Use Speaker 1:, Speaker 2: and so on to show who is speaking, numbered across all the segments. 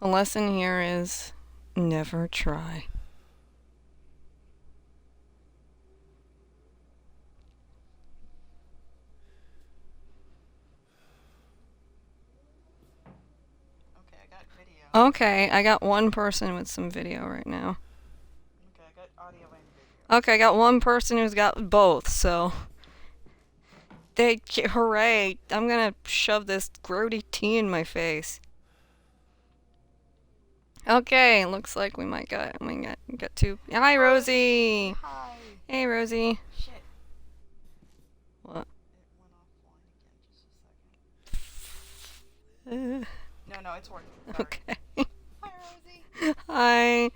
Speaker 1: The lesson here is never try.
Speaker 2: Okay, I got video.
Speaker 1: Okay, I got one person with some video right now.
Speaker 2: Okay, I got audio and video.
Speaker 1: Okay, I got one person who's got both, so. Hooray! I'm gonna shove this grody tea in my face. Okay, looks like we got two. Hi, Rosie.
Speaker 2: Hi.
Speaker 1: Hey, Rosie.
Speaker 2: Shit.
Speaker 1: What?
Speaker 2: It went offline again. Just a second. No, it's working. Sorry.
Speaker 1: Okay.
Speaker 2: Hi, Rosie.
Speaker 1: Hi.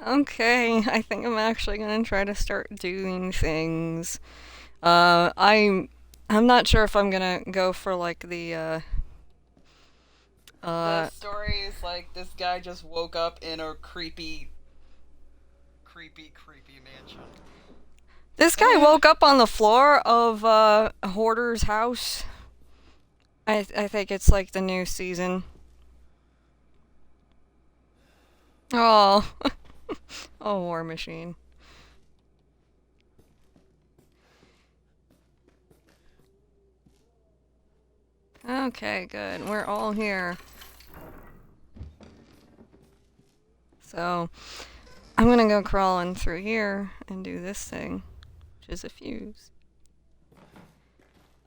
Speaker 1: Okay, I think I'm actually gonna try to start doing things. I'm not sure if I'm gonna go for like
Speaker 2: The story is like this guy just woke up in a creepy mansion.
Speaker 1: This guy woke up on the floor of a hoarder's house. I think it's like the new season. Oh. Oh, War Machine. Okay, good. We're all here. So, I'm gonna go crawling through here and do this thing, which is a fuse.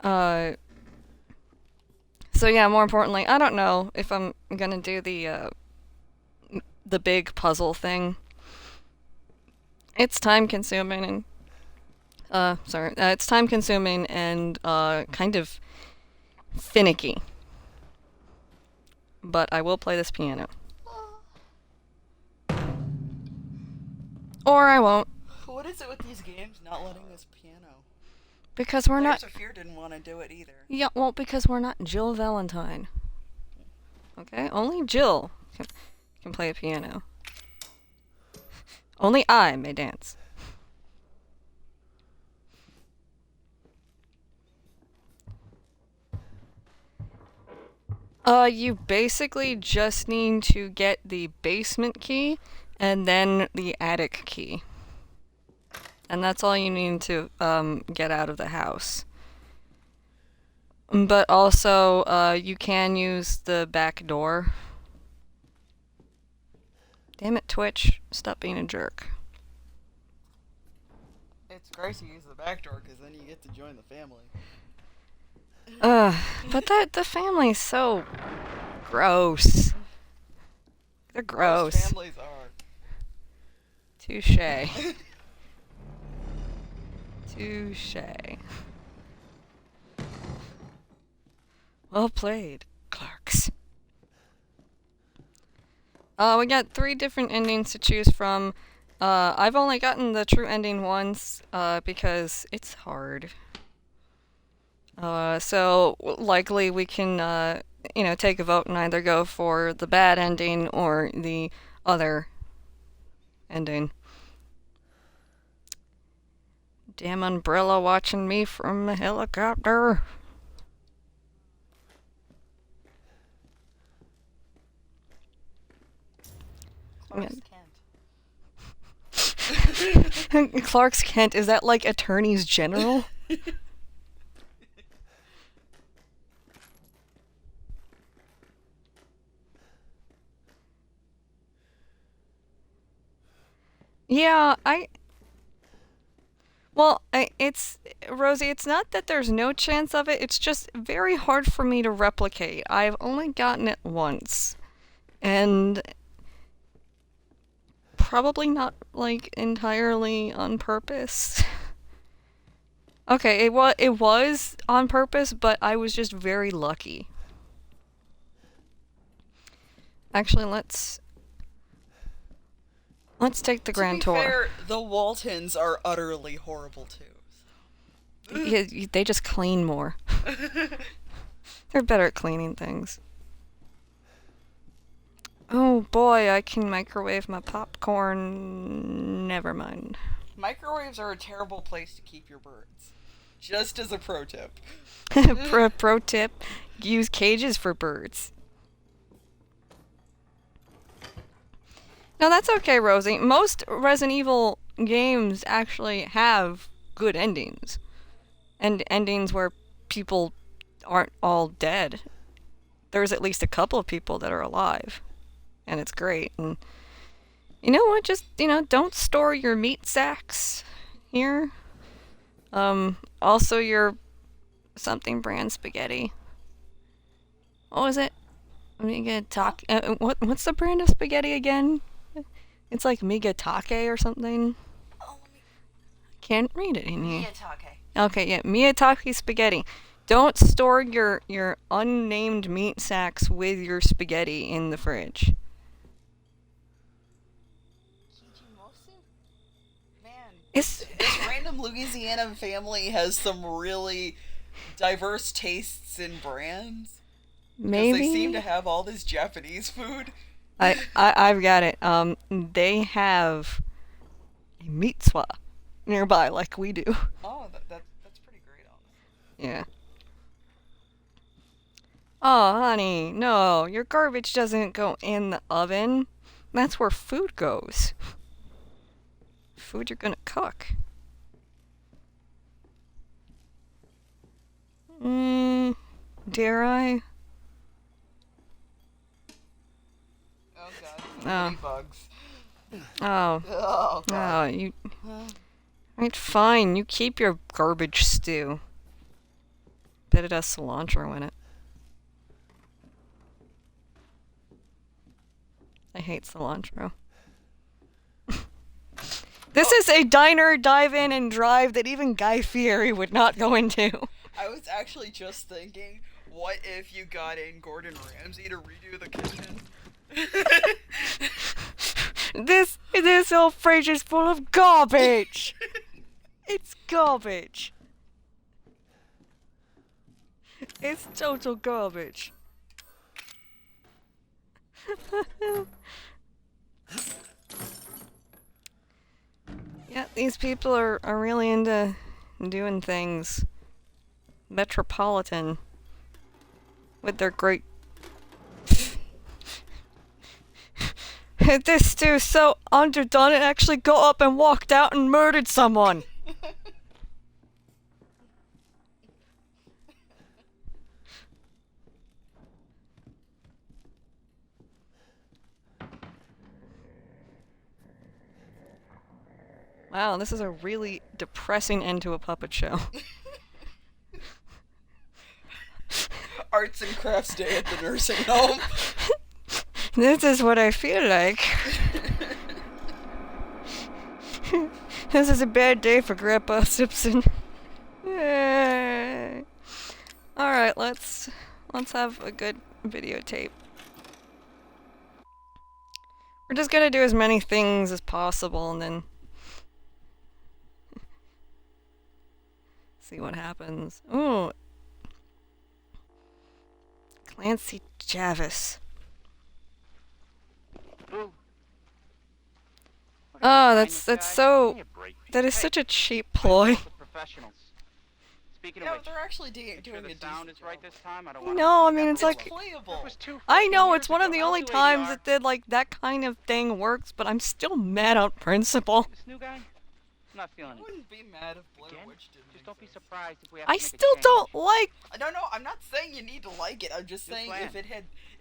Speaker 1: So yeah, more importantly, I don't know if I'm gonna do the big puzzle thing. It's time consuming and it's time consuming and kind of finicky. But I will play this piano. Or I won't.
Speaker 2: What is it with these games not letting us piano?
Speaker 1: Because we're not.
Speaker 2: Layers of Fear didn't want to do it either.
Speaker 1: Yeah, well, because we're not Jill Valentine. Okay? Only Jill can play a piano. Only I may dance. You basically just need to get the basement key and then the attic key. And that's all you need to get out of the house. But also, you can use the back door. Damn it, Twitch. Stop being a jerk.
Speaker 2: It's great to use the back door because then you get to join the family.
Speaker 1: But the family's so gross. They're gross.
Speaker 2: Most families are.
Speaker 1: Touche. Touche. Well played, Clarks. We got 3 different endings to choose from. I've only gotten the true ending once, because it's hard. So likely we can, take a vote and either go for the bad ending or the other ending. Damn umbrella watching me from a helicopter.
Speaker 2: Clark's Kent.
Speaker 1: Clark's Kent, is that like attorneys general? Yeah, it's, Rosie, it's not that there's no chance of it, it's just very hard for me to replicate. I've only gotten it once. And probably not, like, entirely on purpose. Okay, it was on purpose, but I was just very lucky. Actually, let's take the grand tour.
Speaker 2: To be fair, the Waltons are utterly horrible too.
Speaker 1: Yeah, they just clean more. They're better at cleaning things. Oh boy, I can microwave my popcorn. Never mind.
Speaker 2: Microwaves are a terrible place to keep your birds. Just as a pro tip.
Speaker 1: Pro tip, use cages for birds. No, that's okay, Rosie. Most Resident Evil games actually have good endings. And endings where people aren't all dead. There's at least a couple of people that are alive. And it's great. And you know what? Just, don't store your meat sacks here. Also your something brand spaghetti. What was it? What's the brand of spaghetti again? It's like Migatake or something.
Speaker 2: Oh, let me.
Speaker 1: Can't read it in here.
Speaker 2: Miyatake.
Speaker 1: Okay, yeah, Miyatake spaghetti. Don't store your unnamed meat sacks with your spaghetti in the fridge.
Speaker 2: Man,
Speaker 1: It's
Speaker 2: this random Louisiana family has some really diverse tastes in brands.
Speaker 1: maybe
Speaker 2: Because they seem to have all this Japanese food.
Speaker 1: I've got it. They have a mitzvah nearby, like we do.
Speaker 2: Oh, that's pretty great, honestly.
Speaker 1: Yeah. Oh, honey, no, your garbage doesn't go in the oven. That's where food goes. Food you're gonna cook. Dare I?
Speaker 2: Oh god,
Speaker 1: Oh.
Speaker 2: bugs.
Speaker 1: Oh.
Speaker 2: Oh god.
Speaker 1: Oh, you. Right, fine. You keep your garbage stew. Bet it has cilantro in it. I hate cilantro. This is a diner, dive in, and drive that even Guy Fieri would not go into.
Speaker 2: I was actually just thinking, what if you got in Gordon Ramsay to redo the kitchen?
Speaker 1: This whole fridge is full of garbage. It's garbage. It's total garbage. Yeah, these people are really into doing things metropolitan with their great. This stew's so underdone it actually got up and walked out and murdered someone. Wow, this is a really depressing end to a puppet show.
Speaker 2: Arts and crafts day at the nursing home.
Speaker 1: This is what I feel like. This is a bad day for Grandpa Simpson. Yay. Alright, let's have a good videotape. We're just gonna do as many things as possible and then see what happens. Ooh. Clancy Jarvis. Oh, that is such a cheap ploy.
Speaker 2: No, they're actually doing a decent job.
Speaker 1: No, I mean it's like
Speaker 2: playable.
Speaker 1: I know it's one of the only times that did like that kind of thing works, but I'm still mad on principle.
Speaker 3: This new guy? I'm not feeling
Speaker 2: I
Speaker 3: it.
Speaker 2: wouldn't be mad if Blair
Speaker 3: Again?
Speaker 2: Witch didn't
Speaker 3: Just don't be
Speaker 2: exist.
Speaker 3: surprised if we have
Speaker 1: I
Speaker 3: to make a
Speaker 1: still
Speaker 3: change.
Speaker 1: don't like.
Speaker 2: No, I'm not saying you need to like it. I'm just
Speaker 3: Good
Speaker 2: saying
Speaker 3: plan.
Speaker 2: if it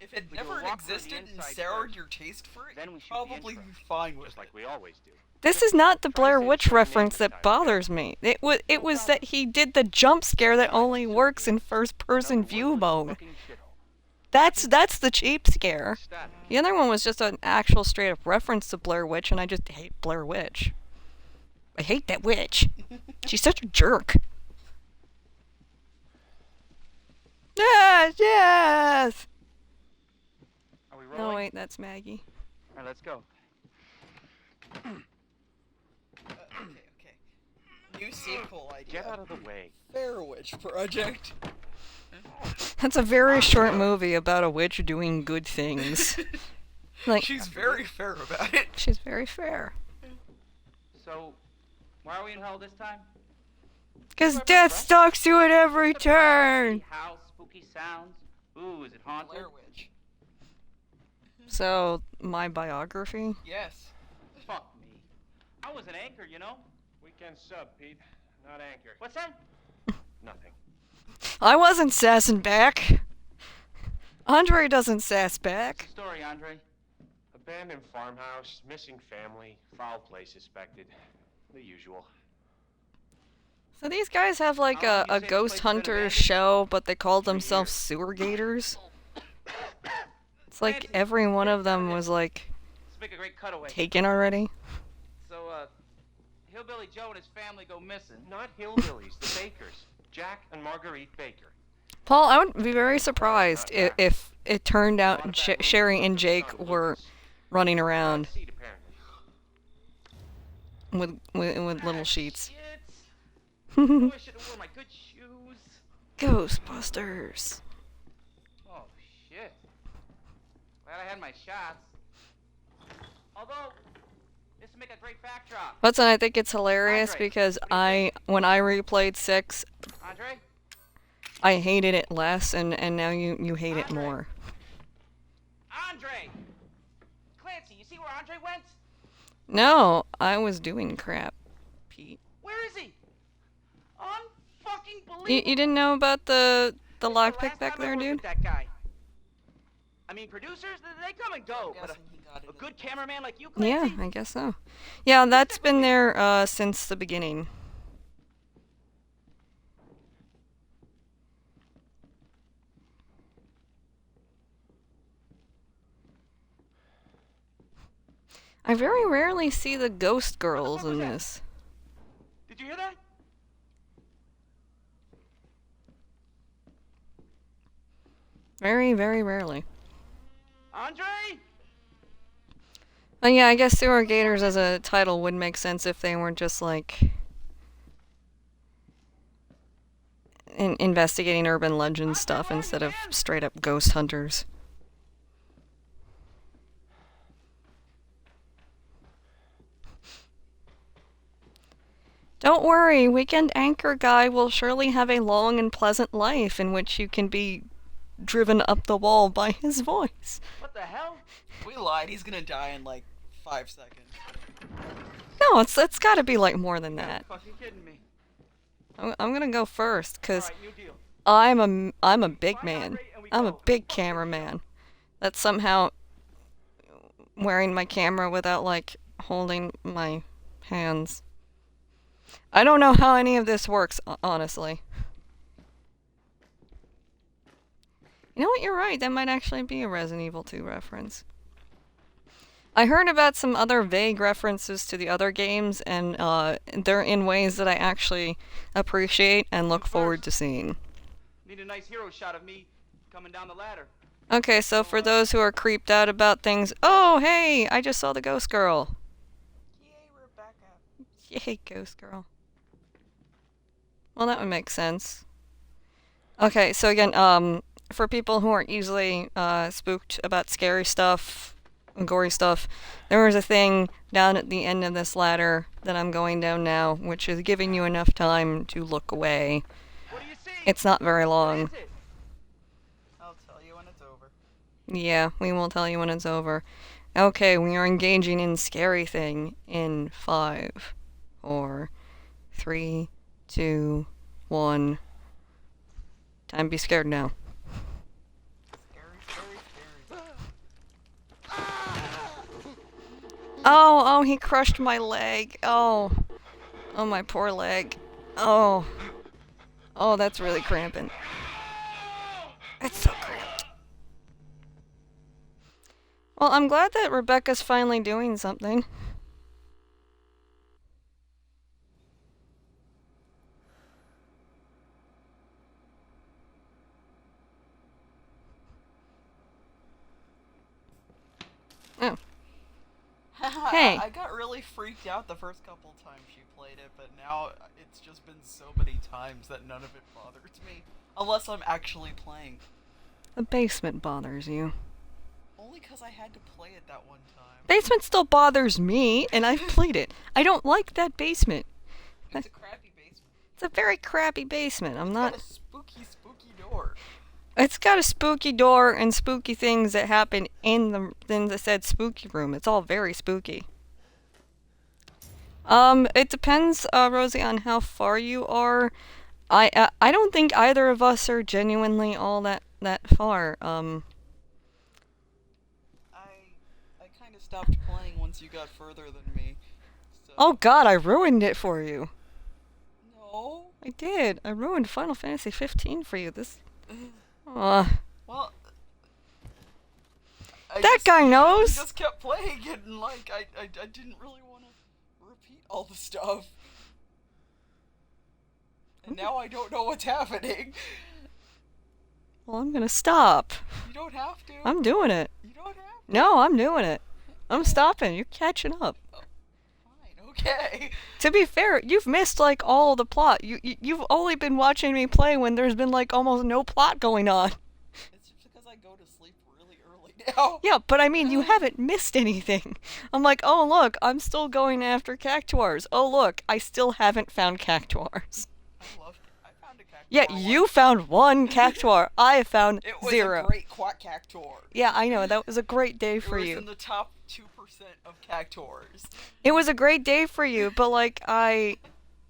Speaker 3: We do a
Speaker 2: never
Speaker 3: walk through the
Speaker 2: existed and
Speaker 3: inside
Speaker 2: soured
Speaker 3: first.
Speaker 2: your taste for it,
Speaker 3: Then we
Speaker 2: you'd
Speaker 3: shoot the
Speaker 2: probably be
Speaker 3: intro.
Speaker 2: fine with
Speaker 3: Just
Speaker 2: it.
Speaker 3: like we always do.
Speaker 1: This is not the
Speaker 3: Try to
Speaker 1: Blair
Speaker 3: say
Speaker 1: Witch
Speaker 3: the
Speaker 1: reference
Speaker 3: name
Speaker 1: that
Speaker 3: inside
Speaker 1: bothers me. It was that he did the jump scare that only works in first person
Speaker 3: Another
Speaker 1: view
Speaker 3: worthless
Speaker 1: mode.
Speaker 3: fucking shithole.
Speaker 1: That's the cheap scare.
Speaker 3: Stat.
Speaker 1: The other one was just an actual straight up reference to Blair Witch, and I just hate Blair Witch. I hate that witch. She's such a jerk. Yes, yes.
Speaker 3: Are we rolling?
Speaker 1: No, wait, that's Maggie.
Speaker 3: Alright, let's go.
Speaker 2: Okay. New sequel
Speaker 3: Get out
Speaker 2: idea.
Speaker 3: of the way.
Speaker 2: Fair Witch Project.
Speaker 1: That's a very short movie about a witch doing good things. Like,
Speaker 2: She's very fair about it.
Speaker 1: she's very fair.
Speaker 3: So, why are we in hell this time?
Speaker 1: Because death stalks you at every turn.
Speaker 3: House, spooky sounds. Ooh, is it haunted?
Speaker 2: Blair Witch.
Speaker 1: So, my biography?
Speaker 2: Yes.
Speaker 3: Fuck me. I was an anchor, you know?
Speaker 4: Weekend sub, Pete. Not anchor.
Speaker 3: What's that?
Speaker 4: Nothing.
Speaker 1: I wasn't sassing back. Andre doesn't sass
Speaker 3: What's
Speaker 1: back.
Speaker 3: the story, Andre?
Speaker 4: Abandoned farmhouse, missing family, foul play suspected. The usual.
Speaker 1: So these guys have like
Speaker 3: How long
Speaker 1: a
Speaker 3: you say this
Speaker 1: ghost
Speaker 3: place has been
Speaker 1: hunter
Speaker 3: abandoned?
Speaker 1: show, but they call
Speaker 4: 3
Speaker 1: themselves
Speaker 4: years.
Speaker 1: sewer gators. It's like
Speaker 3: Clancy,
Speaker 1: every one of them
Speaker 3: cut it.
Speaker 1: was like
Speaker 3: Let's make a great cutaway.
Speaker 1: taken already.
Speaker 3: So, Hillbilly Joe and his family go missing.
Speaker 4: Not hillbillies, the Bakers. Jack and Marguerite Baker.
Speaker 1: Paul, I would be very surprised if it turned out Sherry and Jake were running around
Speaker 4: Seat, apparently.
Speaker 1: with little sheets.
Speaker 3: Shit. Oh, I should have worn my good shoes.
Speaker 1: Ghostbusters.
Speaker 3: Oh, shit. Glad I had my shots. Although, this would make a great backdrop.
Speaker 1: Hudson, I think it's hilarious
Speaker 3: Andre,
Speaker 1: because
Speaker 3: what do you think?
Speaker 1: when I replayed 6,
Speaker 3: Andre?
Speaker 1: I hated it less, and now you hate it
Speaker 3: Andre.
Speaker 1: more.
Speaker 3: Andre! Clancy, you see where Andre went?
Speaker 1: No, I was doing crap, Pete.
Speaker 3: Where is he? Unfucking believable.
Speaker 1: You didn't know about the
Speaker 3: This is the
Speaker 1: lockpick
Speaker 3: last
Speaker 1: back
Speaker 3: time I
Speaker 1: there,
Speaker 3: worked
Speaker 1: dude?
Speaker 3: with that guy. I mean, producers, they come and go.
Speaker 2: I'm
Speaker 3: But
Speaker 2: guessing he got it
Speaker 3: a
Speaker 2: in
Speaker 3: good
Speaker 2: the-
Speaker 3: cameraman like you,
Speaker 1: Yeah,
Speaker 3: Clancy?
Speaker 1: I guess so. Yeah, that's been there since the beginning. I very rarely see the ghost girls
Speaker 3: was
Speaker 1: in
Speaker 3: that?
Speaker 1: this.
Speaker 3: Did you hear that?
Speaker 1: Very, very rarely.
Speaker 3: Andre?
Speaker 1: But yeah, I guess Sewer Gators as a title would make sense if they weren't just like investigating urban legend stuff instead of straight up ghost hunters. Don't worry, Weekend Anchor Guy will surely have a long and pleasant life in which you can be driven up the wall by his voice.
Speaker 3: What the hell?
Speaker 2: We lied. He's gonna die in like 5 seconds.
Speaker 1: No, it's gotta be like more than that.
Speaker 3: You're fucking kidding me.
Speaker 1: I'm gonna go first, cause
Speaker 3: Alright, new deal.
Speaker 1: I'm a big man. I'm a big cameraman. That's somehow wearing my camera without like holding my hands. I don't know how any of this works, honestly. You know what? You're right. That might actually be a Resident Evil 2 reference. I heard about some other vague references to the other games, and they're in ways that I actually appreciate and look forward to seeing.
Speaker 3: Need a nice hero shot of me coming down the ladder.
Speaker 1: Okay, so for those who are creeped out about things, oh, hey, I just saw the ghost girl.
Speaker 2: Yay, Rebecca.
Speaker 1: Yay, ghost girl. Well, that would make sense. Okay, so again, for people who aren't easily spooked about scary stuff and gory stuff, there was a thing down at the end of this ladder that I'm going down now, which is giving you enough time to look away.
Speaker 3: What do you see?
Speaker 1: It's not very
Speaker 3: What
Speaker 1: long.
Speaker 3: is it?
Speaker 2: I'll tell you when it's over.
Speaker 1: Yeah, we will tell you when it's over. Okay, we are engaging in scary thing in 5, 4, 3, 2, 1. Time to be scared now.
Speaker 2: Scary, scary, scary.
Speaker 1: Oh, he crushed my leg. Oh, my poor leg. Oh, that's really cramping. It's so cramped. Well, I'm glad that Rebecca's finally doing something. Oh. Hey.
Speaker 2: I got really freaked out the first couple times she played it, but now it's just been so many times that none of it bothers me. Unless I'm actually playing.
Speaker 1: The basement bothers you.
Speaker 2: Only because I had to play it that one time.
Speaker 1: Basement still bothers me, and I've played it. I don't like that basement.
Speaker 2: It's a crappy basement.
Speaker 1: It's a very crappy basement. I'm
Speaker 2: It's
Speaker 1: not...
Speaker 2: got a spooky, spooky door.
Speaker 1: It's got a spooky door and spooky things that happen in the said spooky room. It's all very spooky. It depends, Rosie, on how far you are. I don't think either of us are genuinely all that far.
Speaker 2: I kind of stopped playing once you got further than me. So.
Speaker 1: Oh God, I ruined it for you.
Speaker 2: No.
Speaker 1: I did. I ruined Final Fantasy 15 for you. This.
Speaker 2: Well.
Speaker 1: That guy knows.
Speaker 2: I just kept playing it, and like I didn't really want to repeat all the stuff. And now I don't know what's happening.
Speaker 1: Well, I'm gonna stop.
Speaker 2: You don't have to.
Speaker 1: I'm doing it.
Speaker 2: You don't have to.
Speaker 1: No, I'm doing it. I'm stopping. You're catching up.
Speaker 2: Fine, okay.
Speaker 1: To be fair, you've missed like all the plot. You've only been watching me play when there's been like almost no plot going on.
Speaker 2: It's just because I go to sleep really early now.
Speaker 1: Yeah, but I mean, you haven't missed anything. I'm like, oh look, I'm still going after cactuars. Oh look, I still haven't found cactuars.
Speaker 2: I found a cactuar.
Speaker 1: Yeah, you found one cactuar. I found
Speaker 2: it was
Speaker 1: zero.
Speaker 2: A great cactuar.
Speaker 1: Yeah, I know. That was a great day for you.
Speaker 2: It was in the top 2% of cactuars.
Speaker 1: It was a great day for you, but like I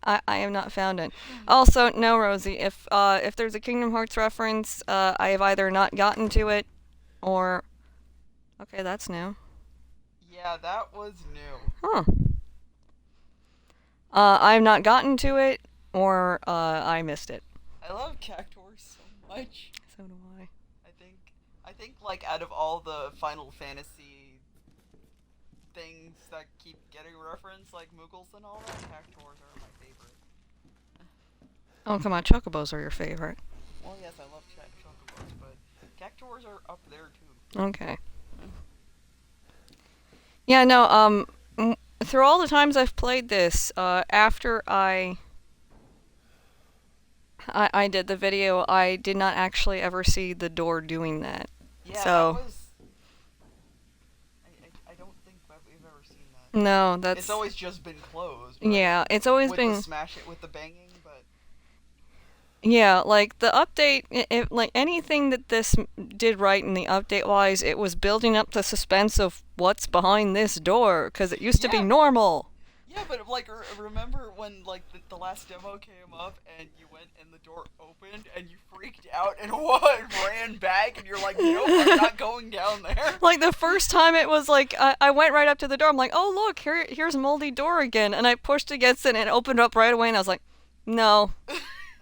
Speaker 1: have not found it. Also, no, Rosie. If there's a Kingdom Hearts reference, I have either not gotten to it, or okay, that's new.
Speaker 2: Yeah, that was new.
Speaker 1: Huh. I have not gotten to it, or I missed it.
Speaker 2: I love cactuars so much.
Speaker 1: So do I.
Speaker 2: I think like out of all the Final Fantasy things that keep getting referenced, like Moogles and all that, cactuars are my favorite.
Speaker 1: Oh come on, chocobos are your favorite.
Speaker 2: Well, yes, I love chocobos, but cactuars are up there too.
Speaker 1: Okay. Yeah, no. Through all the times I've played this, after I did the video, I did not actually ever see the door doing that.
Speaker 2: Yeah,
Speaker 1: so
Speaker 2: that was. I don't think we've ever seen that.
Speaker 1: no, that's.
Speaker 2: It's always just been closed.
Speaker 1: Yeah, it's always
Speaker 2: with
Speaker 1: been.
Speaker 2: The smash it with the banging, but.
Speaker 1: Yeah, like the update, like anything that this did right in the update wise, it was building up the suspense of what's behind this door, because it used to be normal.
Speaker 2: Yeah, but like, remember when like the last demo came up and you went and the door opened and you freaked out and ran back and you're like, nope, I'm not going down there.
Speaker 1: Like the first time it was like, I went right up to the door, I'm like, oh look, here's moldy door again, and I pushed against it and it opened up right away and I was like, no.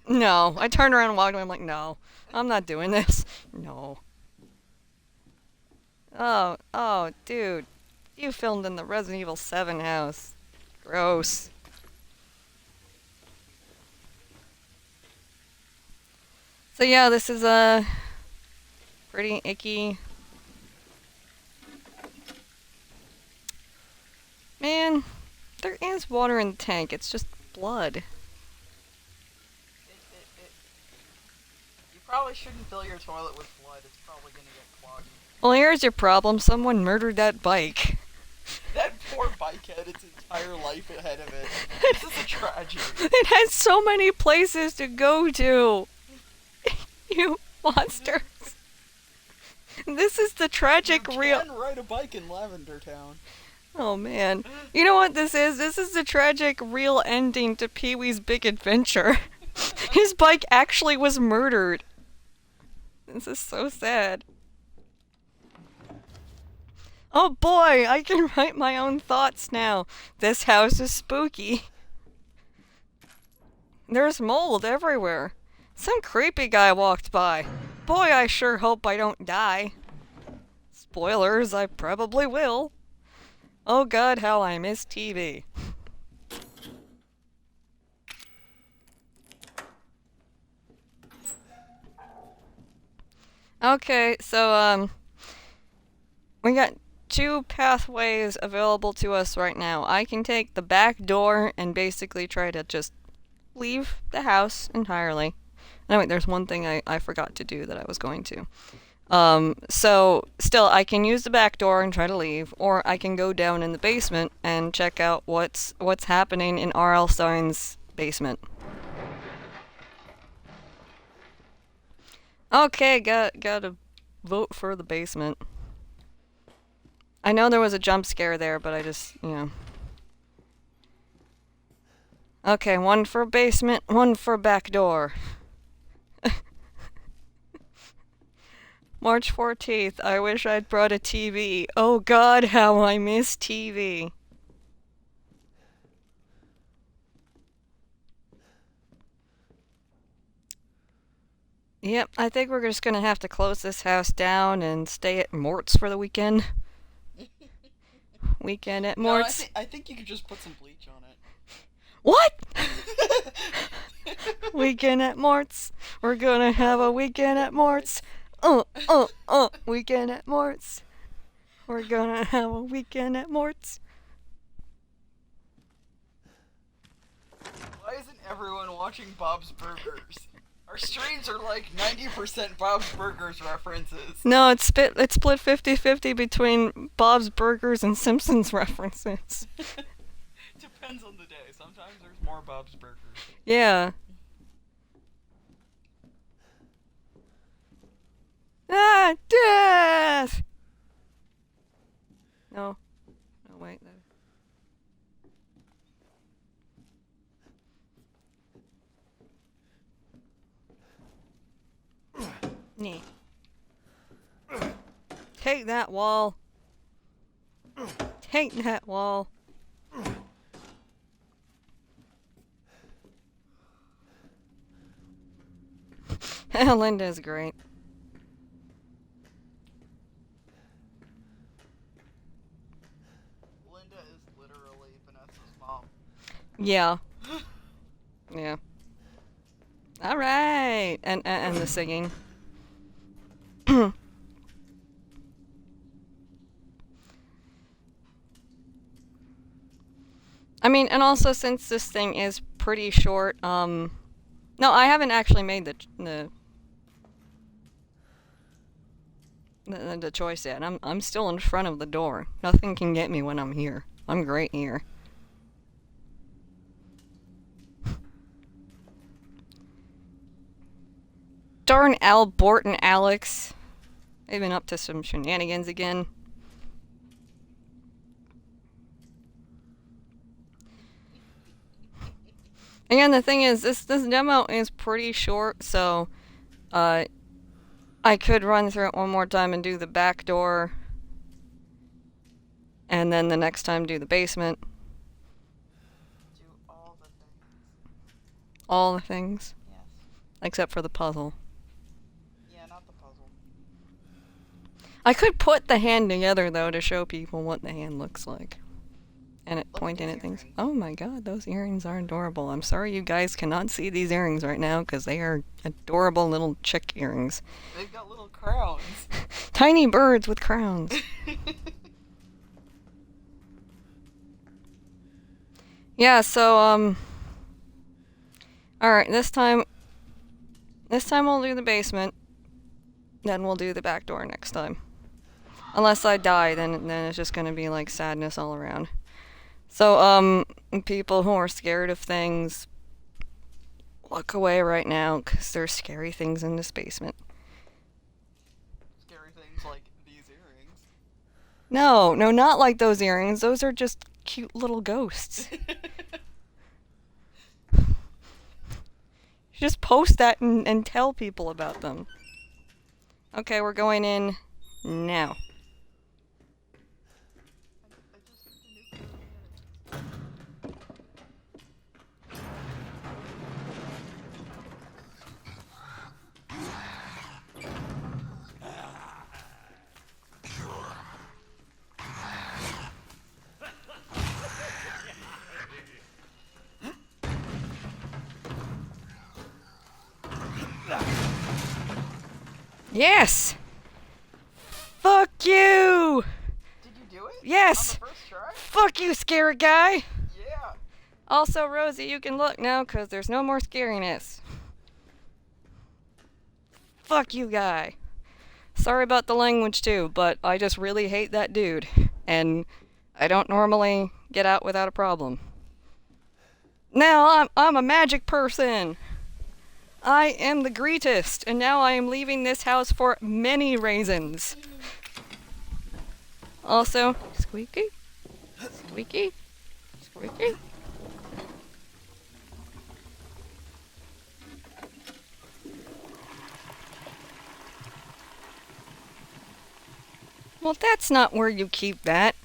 Speaker 1: No. I turned around and walked away, I'm like, no, I'm not doing this. No. Oh, dude. You filmed in the Resident Evil 7 house. Gross. So yeah, this is a pretty icky. Man, there is water in the tank. It's just blood.
Speaker 2: You probably shouldn't fill your toilet with blood. It's probably gonna get clogged.
Speaker 1: Well, here's your problem. Someone murdered that bike.
Speaker 2: That poor bike had its entire life ahead of it. This is a tragedy.
Speaker 1: It has so many places to go to. You monsters. This is the tragic real.
Speaker 2: You can ride a bike in Lavender Town.
Speaker 1: Oh man. You know what this is? This is the tragic real ending to Pee-wee's Big Adventure. His bike actually was murdered. This is so sad. Oh boy, I can write my own thoughts now. This house is spooky. There's mold everywhere. Some creepy guy walked by. Boy, I sure hope I don't die. Spoilers, I probably will. Oh god, how I miss TV. Okay, so, we got two pathways available to us right now. I can take the back door and basically try to just leave the house entirely. No, wait, there's one thing I forgot to do that I was going to. So, still, I can use the back door and try to leave, or I can go down in the basement and check out what's happening in R.L. Stein's basement. Okay, gotta vote for the basement. I know there was a jump scare there, but I just, you know. Okay, one for basement, one for back door. March 14th, I wish I'd brought a TV. Oh god, how I miss TV. Yep, I think we're just gonna have to close this house down and stay at Mort's for the weekend. Weekend at
Speaker 2: No,
Speaker 1: Mort's.
Speaker 2: I think you could just put some bleach on it.
Speaker 1: What? Weekend at Mort's. We're gonna have a weekend at Mort's. Weekend at Mort's. We're gonna have a weekend at Mort's.
Speaker 2: Why isn't everyone watching Bob's Burgers? Our streams are like 90% Bob's Burgers references.
Speaker 1: No, it's split 50-50 between Bob's Burgers and Simpsons references.
Speaker 2: Depends on the day. Sometimes there's more Bob's Burgers.
Speaker 1: Yeah. Ah, death! No. No, wait. Nee. Take that wall. Take that wall. Linda's great.
Speaker 2: Linda is literally Vanessa's mom.
Speaker 1: Yeah. Yeah. All right. And the singing. I mean, and also since this thing is pretty short, no, I haven't actually made the choice yet. I'm still in front of the door. Nothing can get me when I'm here. I'm great here. Darn Albort and Alex. They've been up to some shenanigans again. Again, the thing is, this demo is pretty short, so I could run through it one more time and do the back door, and then the next time do the basement.
Speaker 2: Do all the things.
Speaker 1: All the things,
Speaker 2: Yes.
Speaker 1: except for the puzzle.
Speaker 2: Yeah, not the puzzle.
Speaker 1: I could put the hand together, though, to show people what the hand looks like. And it
Speaker 2: Look at
Speaker 1: pointing
Speaker 2: these
Speaker 1: at things.
Speaker 2: earrings.
Speaker 1: Oh my god, those earrings are adorable. I'm sorry you guys cannot see these earrings right now, because they are adorable little chick earrings.
Speaker 2: They've got little crowns.
Speaker 1: Tiny birds with crowns. Yeah, so, alright, this time we'll do the basement. Then we'll do the back door next time. Unless I die, then it's just gonna be like sadness all around. So, people who are scared of things, look away right now, because there's scary things in this basement.
Speaker 2: Scary things like these earrings.
Speaker 1: No, not like those earrings. Those are just cute little ghosts. Just post that and tell people about them. Okay, we're going in now.
Speaker 2: I just need the nuclear reactor.
Speaker 1: Yes! Fuck you!
Speaker 2: Did you do it?
Speaker 1: Yes!
Speaker 2: On the first try?
Speaker 1: Fuck you, scary guy!
Speaker 2: Yeah.
Speaker 1: Also, Rosie, you can look now, because there's no more scariness. Fuck you, guy. Sorry about the language, too, but I just really hate that dude. And I don't normally get out without a problem. Now I'm a magic person! I am the greatest, and now I am leaving this house for many reasons. Also, squeaky, squeaky, squeaky. Well, that's not where you keep that.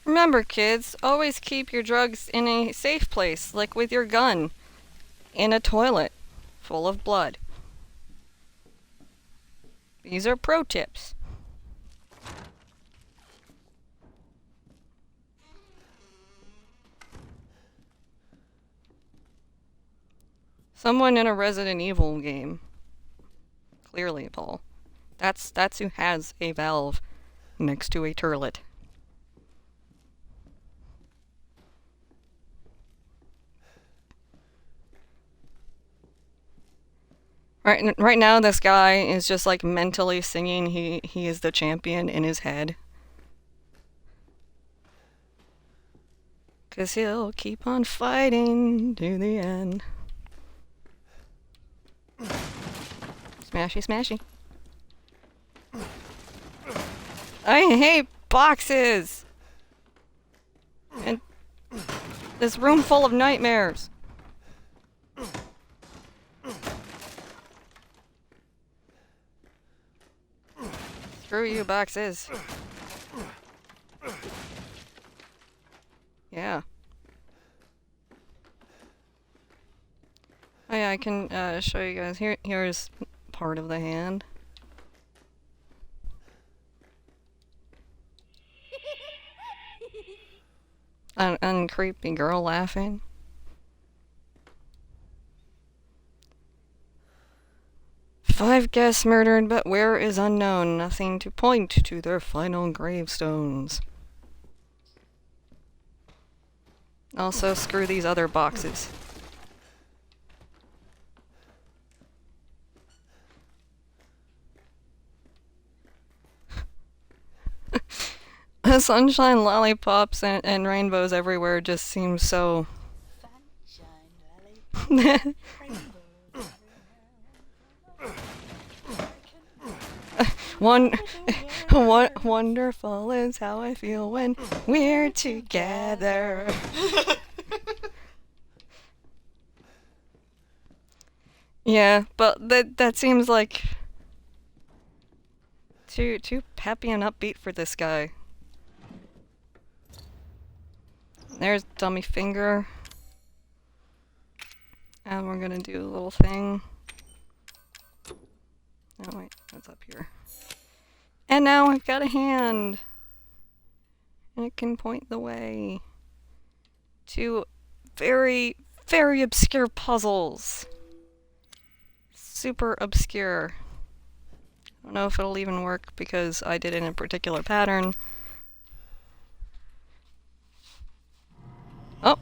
Speaker 1: Remember, kids, always keep your drugs in a safe place, like with your gun. In a toilet, full of blood. These are pro tips. Someone in a Resident Evil game. Clearly, Paul. That's who has a valve next to a turlet. Right now, this guy is just like mentally singing he is the champion in his head. 'Cause he'll keep on fighting to the end. Smashy, smashy. I hate boxes! And this room full of nightmares. Screw you, boxes. Yeah. Oh yeah, I can show you guys. Here's part of the hand. An creepy girl laughing. Five guests murdered, but where is unknown. Nothing to point to their final gravestones. Also, screw these other boxes. Sunshine, lollipops, and rainbows everywhere just seems so...
Speaker 2: Sunshine,
Speaker 1: Wonderful is how I feel when we're together. Yeah, but that seems like too peppy and upbeat for this guy. There's dummy finger. And we're gonna do a little thing. Oh wait, that's up here. And now I've got a hand. And it can point the way to very, very obscure puzzles. Super obscure. I don't know if it'll even work because I did it in a particular pattern. Oh!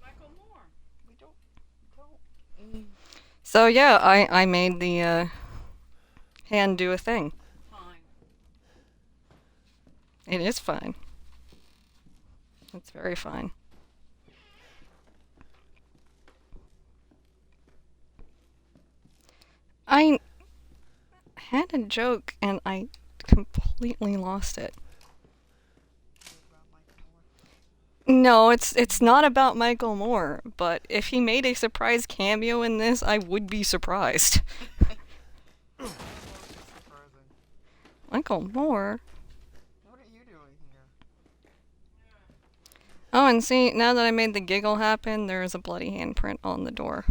Speaker 2: Michael Moore. We don't.
Speaker 1: So yeah, I made the hand do a thing.
Speaker 2: Fine.
Speaker 1: It is fine. It's very fine. I had a joke and I completely lost it. No, it's not about Michael Moore, but if he made a surprise cameo in this, I would be surprised. Michael Moore?
Speaker 2: What are you doing here?
Speaker 1: Oh, and see, now that I made the giggle happen, there is a bloody handprint on the door.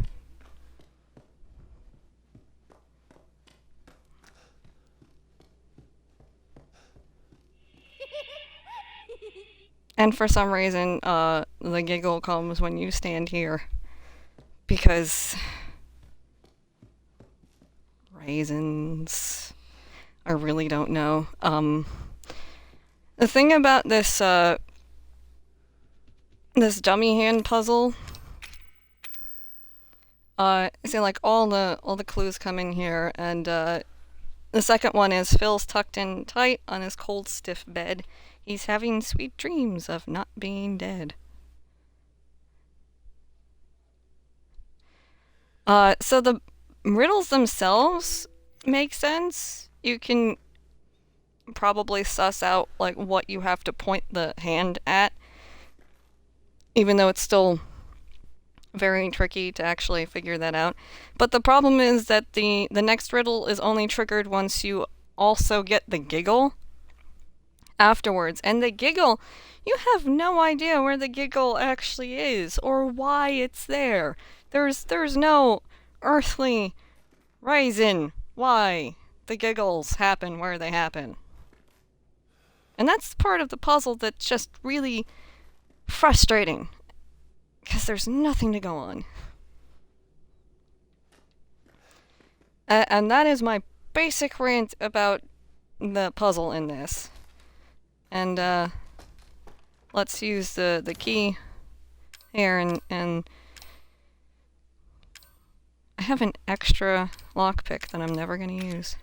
Speaker 1: And for some reason, the giggle comes when you stand here. Because... reasons... I really don't know. The thing about this, this dummy hand puzzle... see, like, all the clues come in here, and, The second one is Phil's tucked in tight on his cold, stiff bed. He's having sweet dreams of not being dead. So the riddles themselves make sense. You can probably suss out like what you have to point the hand at, even though it's still very tricky to actually figure that out. But the problem is that the next riddle is only triggered once you also get the giggle afterwards. And the giggle, you have no idea where the giggle actually is or why it's there. There's no earthly reason why the giggles happen where they happen. And that's part of the puzzle that's just really frustrating, because there's nothing to go on. And that is my basic rant about the puzzle in this. And let's use the key here, and I have an extra lockpick that I'm never gonna use.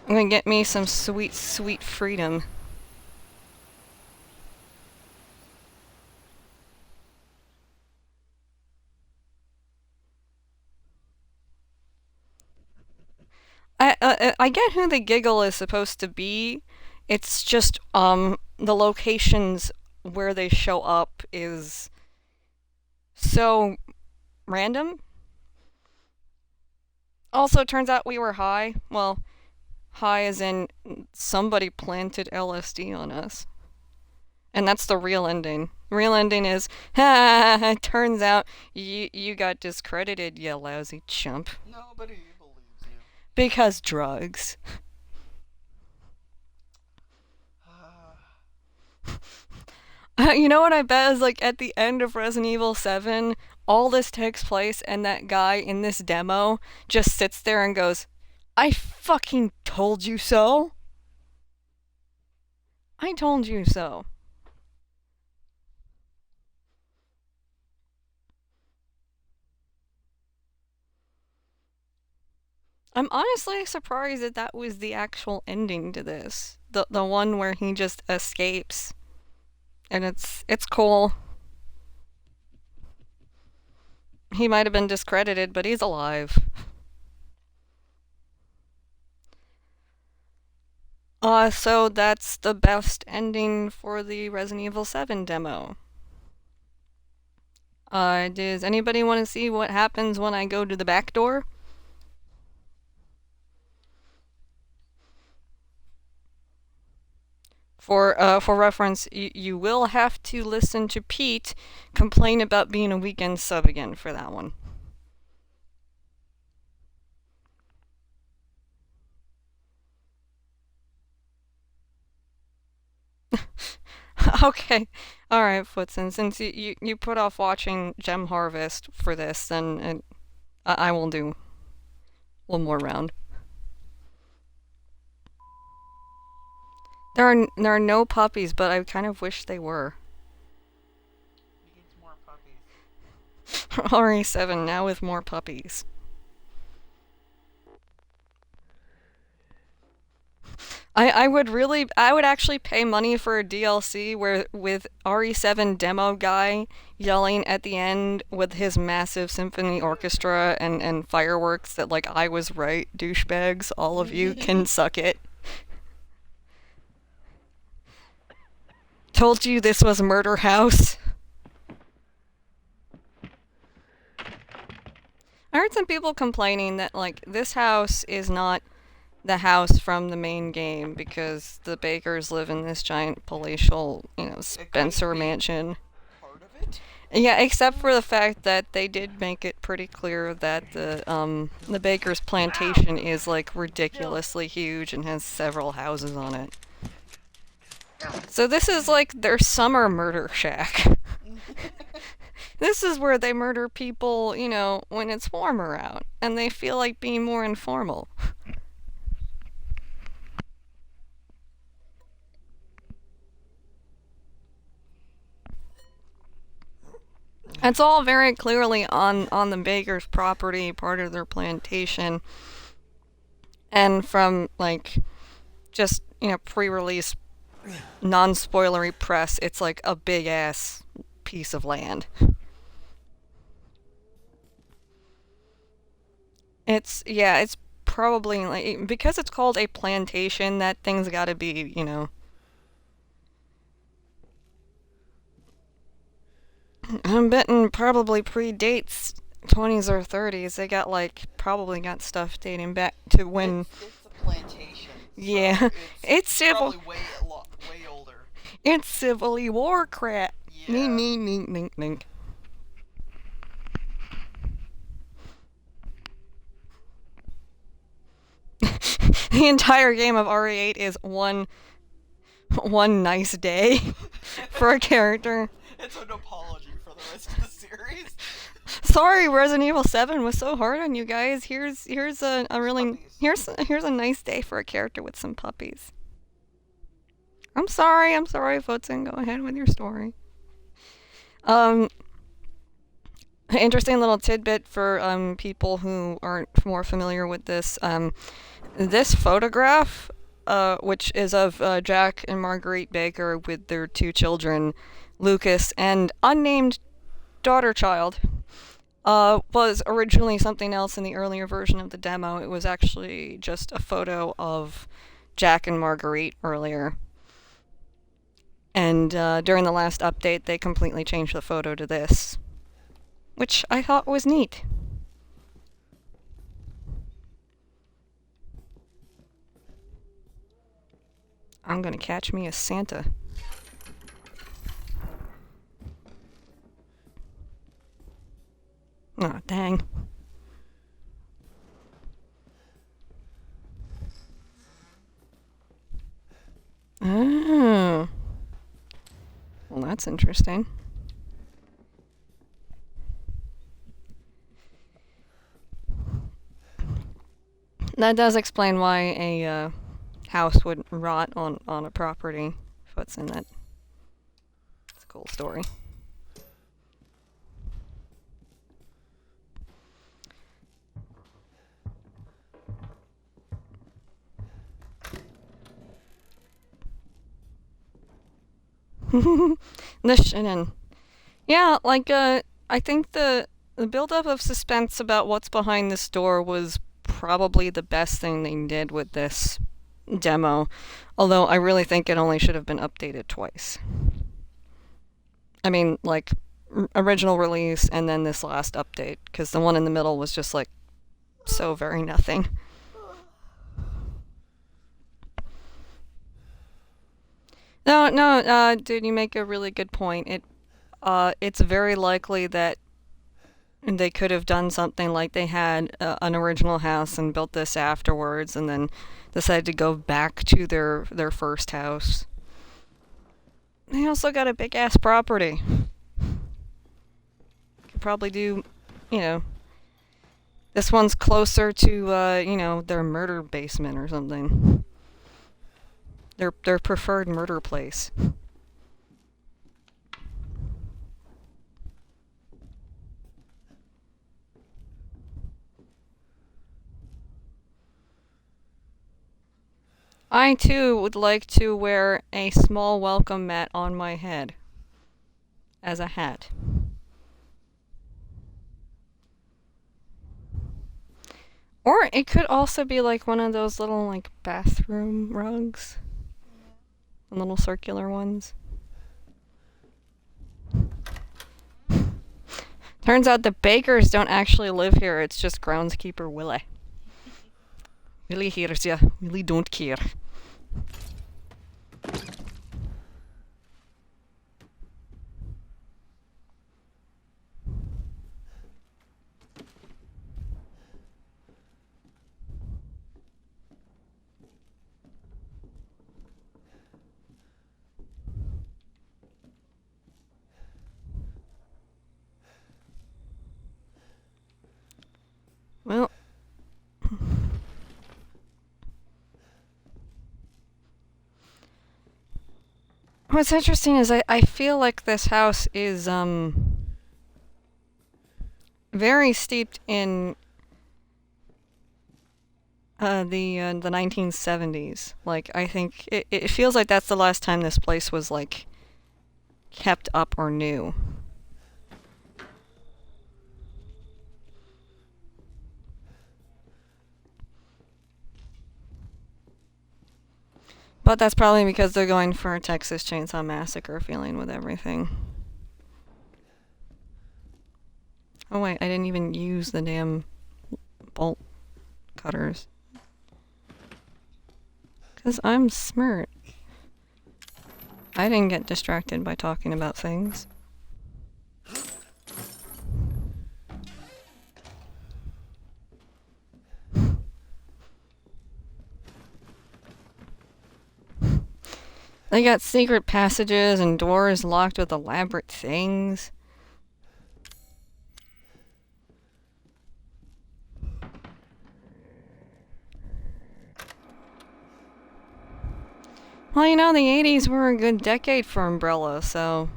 Speaker 1: I'm gonna get me some sweet, sweet freedom. I get who the giggle is supposed to be. It's just the locations where they show up is so random. Also, it turns out we were high. Well, high as in somebody planted LSD on us. And that's the real ending. Real ending is, ha! It turns out you got discredited, you lousy chump.
Speaker 2: Nobody believes you.
Speaker 1: Because drugs. You know what I bet is like at the end of Resident Evil 7, all this takes place and that guy in this demo just sits there and goes, I fucking told you so. I told you so. I'm honestly surprised that that was the actual ending to this. The one where he just escapes. And it's cool. He might have been discredited, but he's alive. So that's the best ending for the Resident Evil 7 demo. Does anybody want to see what happens when I go to the back door? For reference, you will have to listen to Pete complain about being a weekend sub again for that one. Okay, alright, Footson, since you put off watching Gem Harvest for this, then I will do one more round. There are no puppies, but I kind of wish they were.
Speaker 2: Needs more puppies.
Speaker 1: RE7 now with more puppies. I would actually pay money for a DLC where with RE7 demo guy yelling at the end with his massive symphony orchestra and fireworks that like I was right, douchebags, all of you can suck it. Told you this was Murder House. I heard some people complaining that like this house is not the house from the main game because the Bakers live in this giant palatial, Spencer mansion.
Speaker 2: Part of it?
Speaker 1: Yeah, except for the fact that they did make it pretty clear that the Bakers plantation is like ridiculously huge and has several houses on it. So this is like their summer murder shack. This is where they murder people, when it's warmer out and they feel like being more informal. It's all very clearly on the Baker's property, part of their plantation. And from, like, just, pre-release, non-spoilery press, it's like a big-ass piece of land. It's probably, like, because it's called a plantation, that thing's gotta be. I'm betting probably predates 20s or 30s. They got, like, probably got stuff dating back to when.
Speaker 2: It's a plantation.
Speaker 1: Yeah,
Speaker 2: So
Speaker 1: it's civil.
Speaker 2: probably way older.
Speaker 1: It's Civil War crap.
Speaker 2: Yeah.
Speaker 1: Nink, nink, nink, nink. The entire game of RE8 is one nice day for a character.
Speaker 2: It's an apology for the rest of the series.
Speaker 1: Sorry, Resident Evil 7 was so hard on you guys. Here's a really
Speaker 2: Puppies.
Speaker 1: here's a nice day for a character with some puppies. I'm sorry, Footson. Go ahead with your story. Um, Interesting little tidbit for people who aren't more familiar with this. This photograph, which is of Jack and Marguerite Baker with their two children, Lucas and unnamed daughter child, was originally something else in the earlier version of the demo. It was actually just a photo of Jack and Marguerite earlier. And during the last update, they completely changed the photo to this, which I thought was neat. I'm gonna catch me a Santa. Oh, dang. Oh. Well, that's interesting. That does explain why a house would rot on a property. What's in that? It's a cool story. The Shinin. Yeah, like, I think the buildup of suspense about what's behind this door was probably the best thing they did with this demo. Although I really think it only should have been updated twice. I mean, like, original release and then this last update, because the one in the middle was just, like, so very nothing. No, dude, you make a really good point. It's very likely that they could have done something like they had an original house and built this afterwards, and then decided to go back to their first house. They also got a big ass property. Could probably do, you know. This one's closer to their murder basement or something. Their preferred murder place. I too would like to wear a small welcome mat on my head as a hat. Or it could also be like one of those little like bathroom rugs. Little circular ones. Turns out the bakers don't actually live here, it's just groundskeeper Willie. Willie hears ya. Willie don't care. Well, what's interesting is I feel like this house is very steeped in the 1970s. Like, I think it feels like that's the last time this place was like kept up or new. But that's probably because they're going for a Texas Chainsaw Massacre feeling with everything. Oh wait, I didn't even use the damn bolt cutters. 'Cause I'm smart. I didn't get distracted by talking about things. They got secret passages and doors locked with elaborate things. Well, you know, the 80s were a good decade for Umbrella, so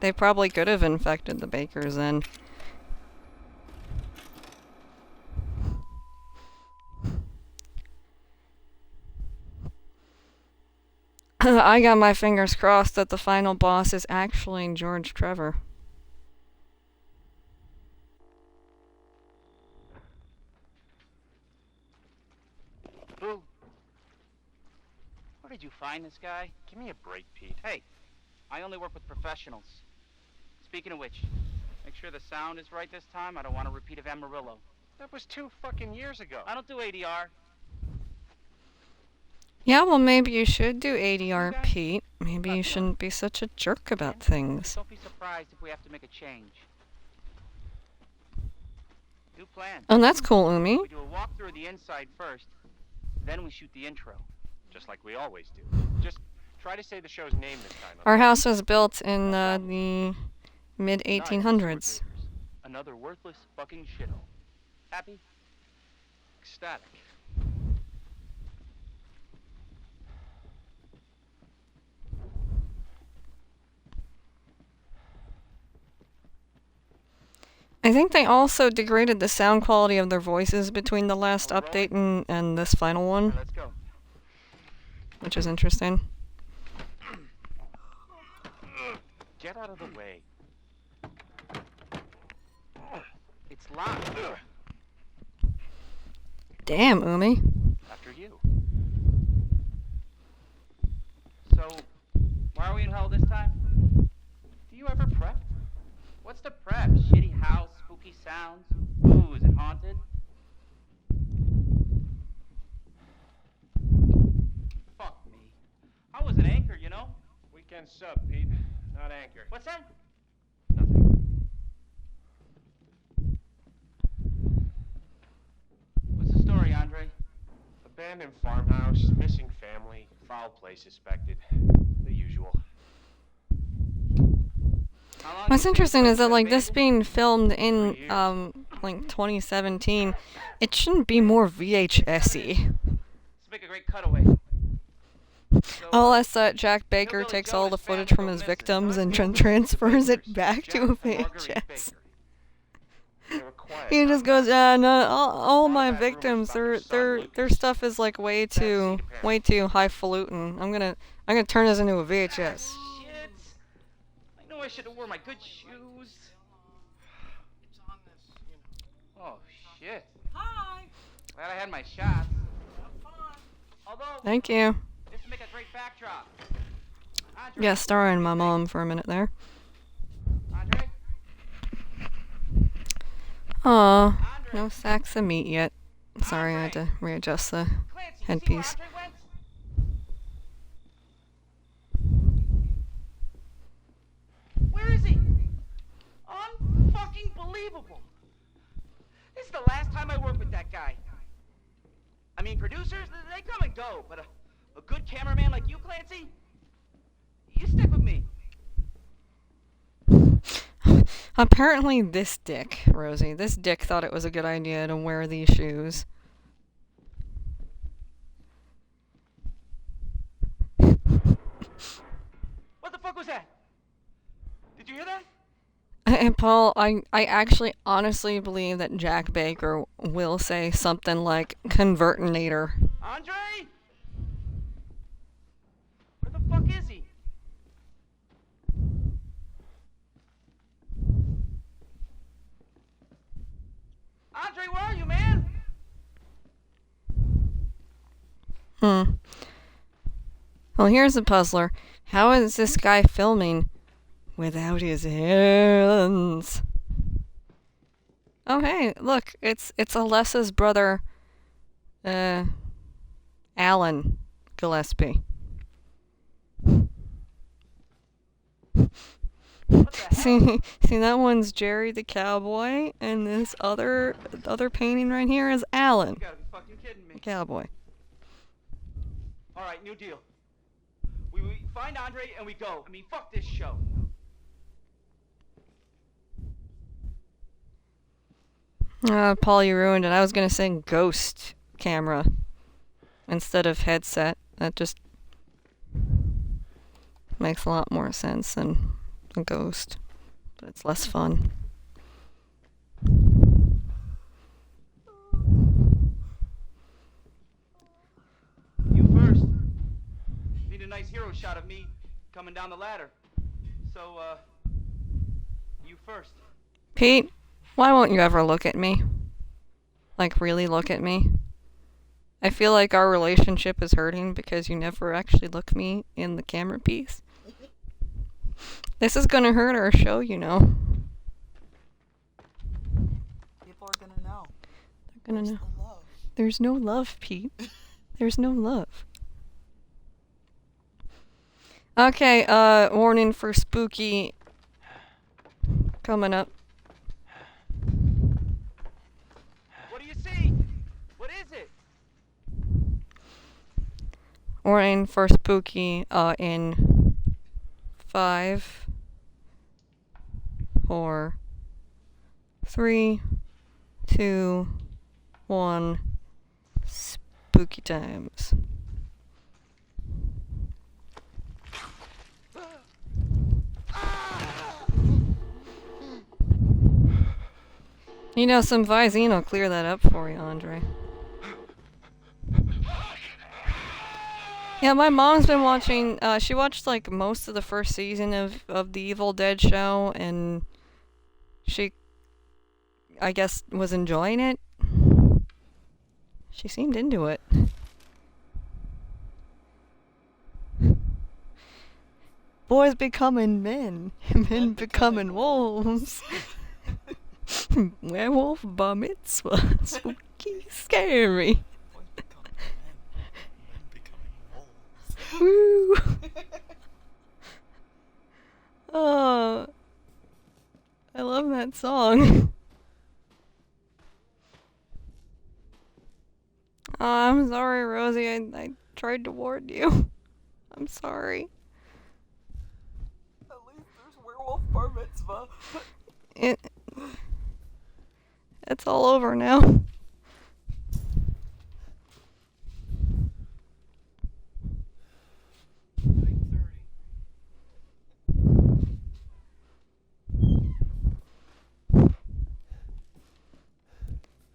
Speaker 1: they probably could have infected the bakers then. I got my fingers crossed that the final boss is actually George Trevor.
Speaker 3: Boo. Where did you find this guy?
Speaker 4: Give me a break, Pete.
Speaker 3: Hey, I only work with professionals. Speaking of which, make sure the sound is right this time. I don't want a repeat of Amarillo.
Speaker 4: That was 2 fucking years ago.
Speaker 3: I don't do ADR.
Speaker 1: Yeah, well, maybe you should do ADR, Pete. Maybe you shouldn't be such a jerk about things.
Speaker 3: Don't be surprised if we have to make a change. New plan.
Speaker 1: Oh, that's cool, Umi.
Speaker 3: We do a walkthrough of the inside first, then we shoot the intro.
Speaker 4: Just like we always do. Just try to say the show's name this time.
Speaker 1: Our house was built in the mid-1800s.
Speaker 3: Another worthless fucking shithole. Happy? Ecstatic.
Speaker 1: I think they also degraded the sound quality of their voices between the last update and this final one,
Speaker 3: Let's go.
Speaker 1: which is interesting.
Speaker 4: Get out of the way.
Speaker 3: It's locked.
Speaker 1: Damn, Umi.
Speaker 4: After you.
Speaker 3: So, why are we in hell this time? Do you ever prep? What's the prep? Shitty house, spooky sounds? Ooh, is it haunted? Fuck me. I was an anchor, you know?
Speaker 4: Weekend sub, Pete. Not anchor.
Speaker 3: What's that?
Speaker 4: Nothing.
Speaker 3: What's the story, Andre?
Speaker 4: Abandoned farmhouse, missing family, foul play suspected. The usual.
Speaker 3: How long
Speaker 1: What's
Speaker 3: do you
Speaker 1: interesting
Speaker 3: think
Speaker 1: is that,
Speaker 3: it's
Speaker 1: like,
Speaker 3: been
Speaker 1: this
Speaker 3: abandoned?
Speaker 1: being filmed in, like, 2017, it shouldn't be more VHS-y.
Speaker 3: Let's make a great cutaway. So,
Speaker 1: Unless that Jack Baker
Speaker 3: Hillbilly
Speaker 1: takes
Speaker 3: Joe
Speaker 1: all
Speaker 3: and
Speaker 1: the
Speaker 3: his family
Speaker 1: footage from
Speaker 3: go
Speaker 1: his
Speaker 3: missing.
Speaker 1: victims and
Speaker 3: John's
Speaker 1: transfers it
Speaker 3: Bakers,
Speaker 1: back
Speaker 3: Jack
Speaker 1: to a
Speaker 3: and Marguerite
Speaker 1: VHS.
Speaker 3: Baker.
Speaker 4: They were quiet.
Speaker 1: He just goes, yeah, no, all my
Speaker 4: Not bad rumors
Speaker 1: victims,
Speaker 4: about their son,
Speaker 1: their
Speaker 4: Lucas.
Speaker 1: stuff is like way
Speaker 4: seed,
Speaker 1: too
Speaker 4: apparently.
Speaker 1: highfalutin. I'm gonna turn this into a VHS.
Speaker 3: Shit. I know I should have worn my good shoes.
Speaker 2: It's on this,
Speaker 3: Oh, shit.
Speaker 2: Hi.
Speaker 3: Glad I had my shots.
Speaker 2: Have fun.
Speaker 3: Although,
Speaker 1: Thank you.
Speaker 3: this would make a great backdrop. Andre,
Speaker 1: Yeah, starring my mom for a minute there.
Speaker 3: Andre?
Speaker 1: Aw,
Speaker 3: Andre?
Speaker 1: no sacks of meat yet. Sorry, I had to readjust the
Speaker 3: Clancy, you see where
Speaker 1: headpiece.
Speaker 3: Andre went? Where is he? Unfucking believable. This is the last time I work with that guy. I mean, producers, they come and go, but a good cameraman like you, Clancy, you stick with me.
Speaker 1: Apparently this dick, Rosie, this dick thought it was a good idea to wear these shoes.
Speaker 3: What the fuck was that? Did you hear that?
Speaker 1: And Paul, I actually honestly believe that Jack Baker will say something like convertinator.
Speaker 3: Andre? Where the fuck is he? Andre, where are you, man?
Speaker 1: Well, here's the puzzler. How is this guy filming without his hands? Oh, hey, look, it's Alessa's brother, Alan Gillespie.
Speaker 3: What the hell?
Speaker 1: See, that one's Jerry the cowboy, and this other painting right here is Alan,
Speaker 3: You gotta be fucking kidding me.
Speaker 1: the cowboy.
Speaker 3: Alright, new deal. We find Andre and we go. I mean, fuck this show.
Speaker 1: Paul, you ruined it. I was gonna say ghost camera instead of headset. That just makes a lot more sense than a ghost, but it's less fun.
Speaker 3: You first. Need a nice hero shot of me coming down the ladder. So, you first.
Speaker 1: Pete, why won't you ever look at me? Like, really look at me? I feel like our relationship is hurting because you never actually look me in the camera piece. This is gonna hurt our show, you know.
Speaker 2: People are gonna know.
Speaker 1: They're gonna
Speaker 2: Where's
Speaker 1: know.
Speaker 2: the love?
Speaker 1: There's no love, Pete. There's no love. Okay, warning for spooky coming up.
Speaker 3: What do you see? What is it?
Speaker 1: Warning for spooky, in 5, 4, 3, 2, 1, spooky times. You know, some Visine will clear that up for you, Andre. Yeah, my mom's been watching, she watched like most of the first season of the Evil Dead show, and she, I guess, was enjoying it. She seemed into it. Boys becoming men, men becoming wolves. Werewolf bar mitzvah, spooky, scary.
Speaker 2: Boys becoming men becoming wolves.
Speaker 1: Woo! Oh, I love that song. Oh, I'm sorry, Rosie. I tried to warn you. I'm sorry.
Speaker 2: At least there's werewolf bar mitzvah.
Speaker 1: It's all over now.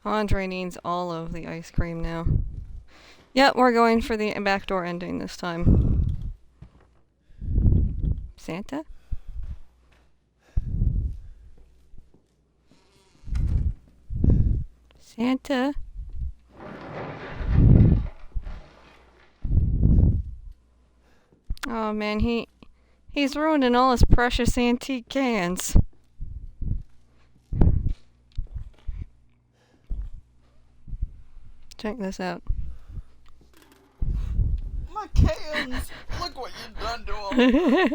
Speaker 1: Andre needs all of the ice cream now. Yep, we're going for the backdoor ending this time. Santa? Santa? Oh man, he's ruining all his precious antique cans. Check this out.
Speaker 2: My cans! Look what you've done to them.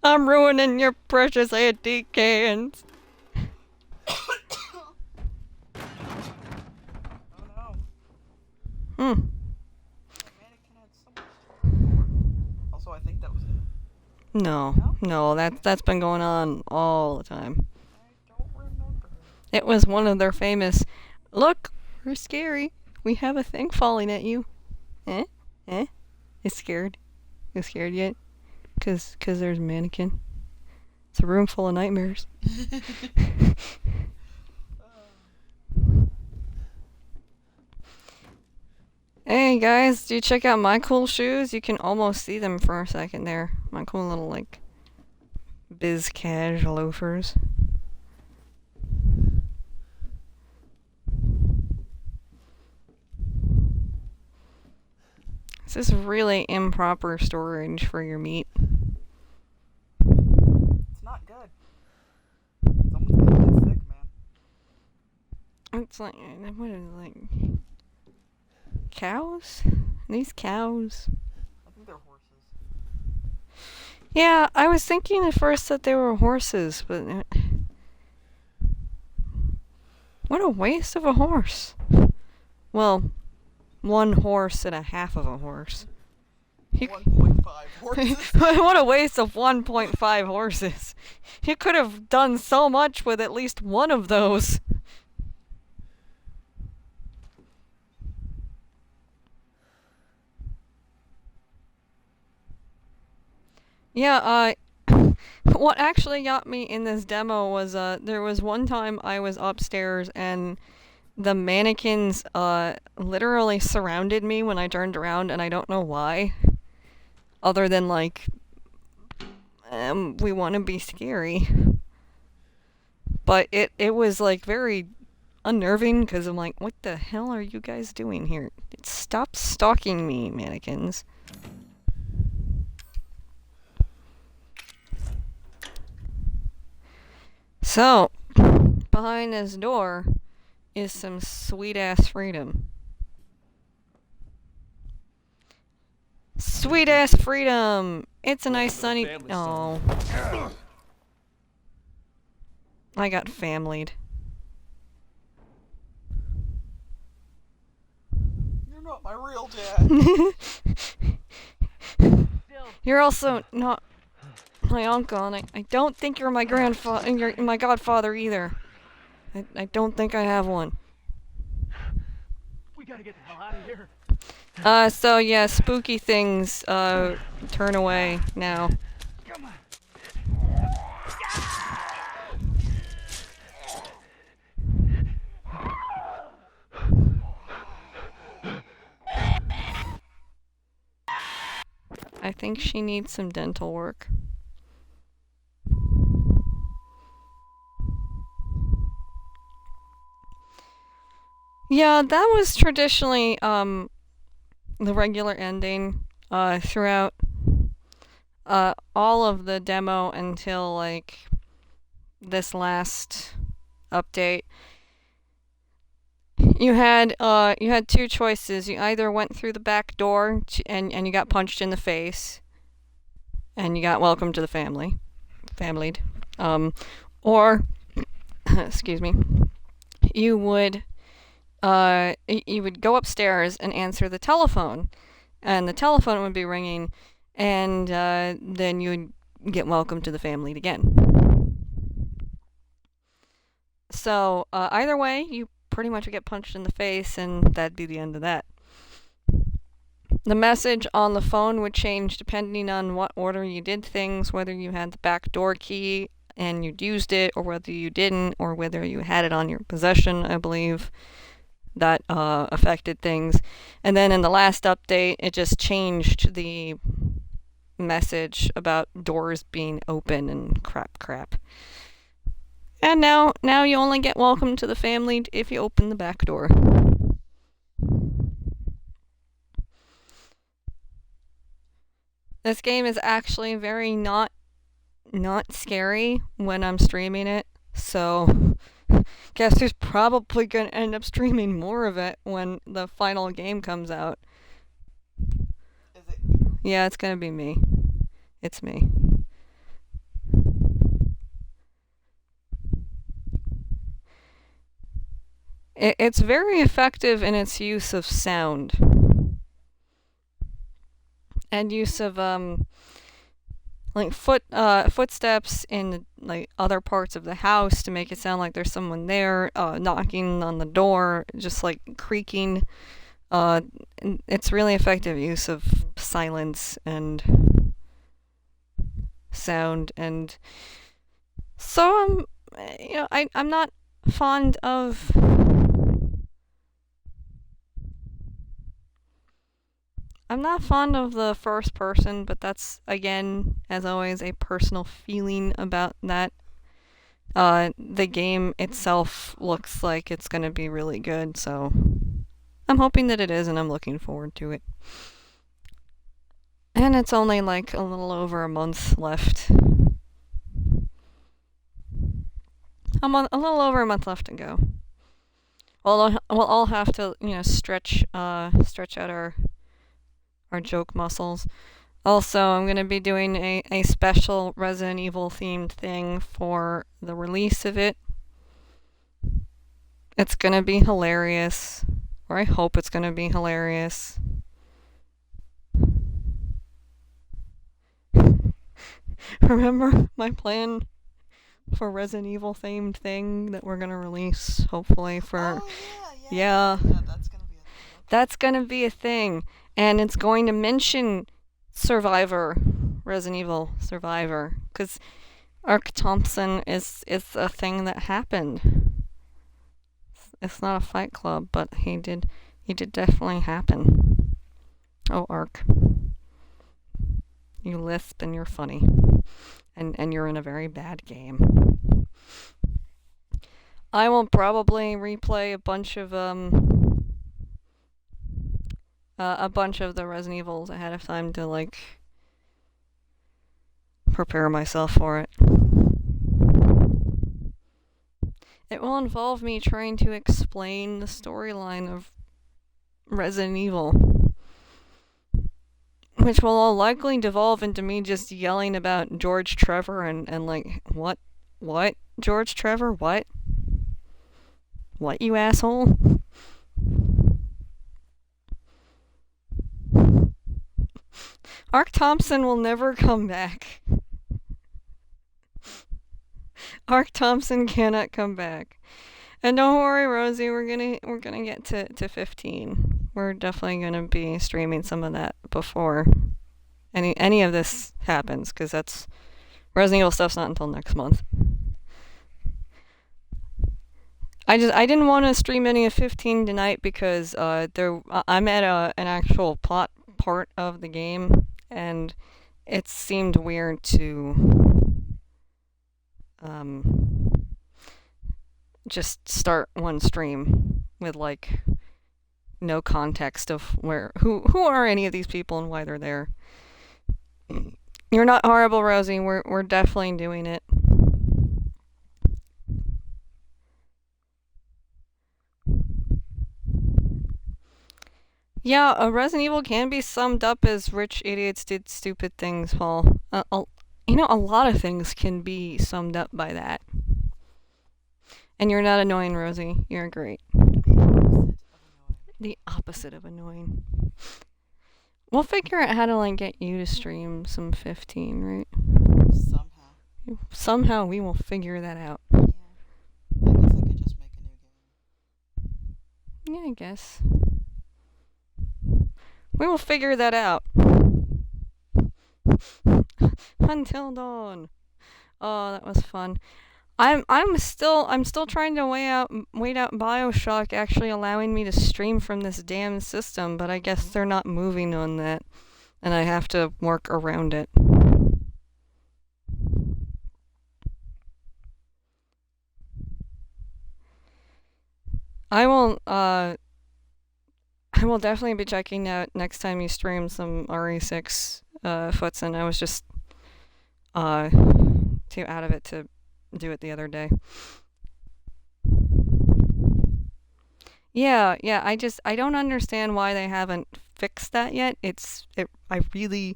Speaker 1: I'm ruining your precious antique cans.
Speaker 2: Oh no.
Speaker 1: Hmm.
Speaker 2: The mannequin had so much to look for. Also, I think that was it.
Speaker 1: No, that's been going on all the time.
Speaker 2: I don't remember.
Speaker 1: It was one of their famous, look, we're scary. We have a thing falling at you. Eh? You scared? You scared yet? Cause there's a mannequin. It's a room full of nightmares. Hey guys, do you check out my cool shoes? You can almost see them for a second there. My cool little, like, biz cash loafers. This is really improper storage for your meat.
Speaker 2: It's not good. Someone's gonna get sick, man.
Speaker 1: It's like, what is it, like, cows? These cows.
Speaker 2: I think they're horses.
Speaker 1: Yeah, I was thinking at first that they were horses, but what a waste of a horse. Well, one horse and a half of a horse.
Speaker 2: 1.5 horses.
Speaker 1: What a waste of 1.5 horses. You could have done so much with at least one of those. Yeah, what actually got me in this demo was, there was one time I was upstairs and the mannequins, literally surrounded me when I turned around, and I don't know why. Other than, like, we want to be scary. But it was, like, very unnerving, because I'm like, what the hell are you guys doing here? Stop stalking me, mannequins. So, behind this door is some sweet-ass freedom. Sweet-ass freedom! It's a nice sunny... Oh. I got familied.
Speaker 2: You're not my real dad.
Speaker 1: You're also not my uncle, and I don't think you're my grandfather, and you're my godfather either. I don't think I have one.
Speaker 3: We gotta get the hell out of here.
Speaker 1: So yeah, spooky things, turn away now.
Speaker 3: Come on.
Speaker 1: I think she needs some dental work. Yeah, that was traditionally, the regular ending, throughout, all of the demo until, like, this last update. You had two choices. You either went through the back door and you got punched in the face, and you got welcome to the familied, or, excuse me, you would go upstairs and answer the telephone, and the telephone would be ringing, and then you would get welcome to the family again. So either way, you pretty much would get punched in the face, and that'd be the end of that. The message on the phone would change depending on what order you did things, whether you had the back door key and you'd used it, or whether you didn't, or whether you had it on your possession, I believe. That affected things. And then in the last update, it just changed the message about doors being open and crap. And now you only get welcome to the family if you open the back door. This game is actually very not scary when I'm streaming it, so guess who's probably gonna end up streaming more of it when the final game comes out?
Speaker 2: Is it you?
Speaker 1: Yeah, it's gonna be me. It's me. It's very effective in its use of sound. And use of, like, footsteps in, like, other parts of the house to make it sound like there's someone there, knocking on the door, just, like, creaking. It's really effective use of silence and sound, and Also, I'm not fond of. I'm not fond of the first person, but that's again, as always, a personal feeling about that. The game itself looks like it's gonna be really good, so I'm hoping that it is, and I'm looking forward to it. And it's only like a little over a month left. A little over a month left to go. We'll all have to, stretch out our joke muscles. Also, I'm going to be doing a special Resident Evil themed thing for the release of it. It's going to be hilarious, or I hope it's going to be hilarious. Remember my plan for Resident Evil themed thing that we're going to release, hopefully, for.
Speaker 2: Oh,
Speaker 1: Yeah.
Speaker 2: Yeah, that's gonna be a thing.
Speaker 1: That's going to be a thing. And it's going to mention Survivor, Resident Evil Survivor, because Ark Thompson is a thing that happened. It's not a Fight Club, but he did definitely happen. Oh, Ark, you lisp and you're funny, and you're in a very bad game. I will probably replay a bunch of the Resident Evils ahead of time to prepare myself for it. It will involve me trying to explain the storyline of Resident Evil, which will all likely devolve into me just yelling about George Trevor and what? George Trevor? What, you asshole? Ark Thompson will never come back. Ark Thompson cannot come back. And don't worry, Rosie, we're gonna get to 15. We're definitely gonna be streaming some of that before any of this happens, because that's Resident Evil stuff's not until next month. I didn't want to stream any of 15 tonight because I'm at an actual plot part of the game, and it seemed weird to just start one stream with no context of who are any of these people and why they're there. You're not horrible, Rosie. We're definitely doing it. Yeah, Resident Evil can be summed up as rich idiots did stupid things, Paul. A lot of things can be summed up by that. And you're not annoying, Rosie. You're great. The opposite of annoying. We'll figure out how to get you to stream some 15, right?
Speaker 2: Somehow.
Speaker 1: Somehow we will figure that out.
Speaker 2: Yeah. I guess I could just make a new game.
Speaker 1: Yeah, I guess. We will figure that out. Until dawn. Oh, that was fun. I'm still trying to wait out BioShock actually allowing me to stream from this damn system, but I guess they're not moving on that, and I have to work around it. I will definitely be checking out next time you stream some RE6 foots, and I was just too out of it to do it the other day. Yeah, I don't understand why they haven't fixed that yet. I really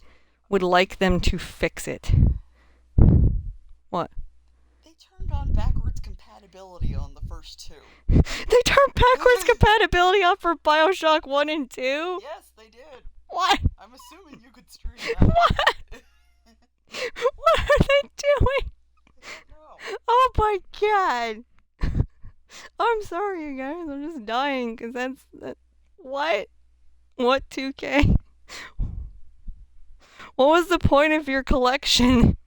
Speaker 1: would like them to fix it. What?
Speaker 2: They turned on backwards compatibility on the first two.
Speaker 1: They turned backwards compatibility on for BioShock 1 and 2?
Speaker 2: Yes, they did.
Speaker 1: What?
Speaker 2: I'm assuming you could stream that.
Speaker 1: What? What are they doing?
Speaker 2: No.
Speaker 1: Oh my god. I'm sorry, you guys. I'm just dying because that. What? What 2K? What was the point of your collection?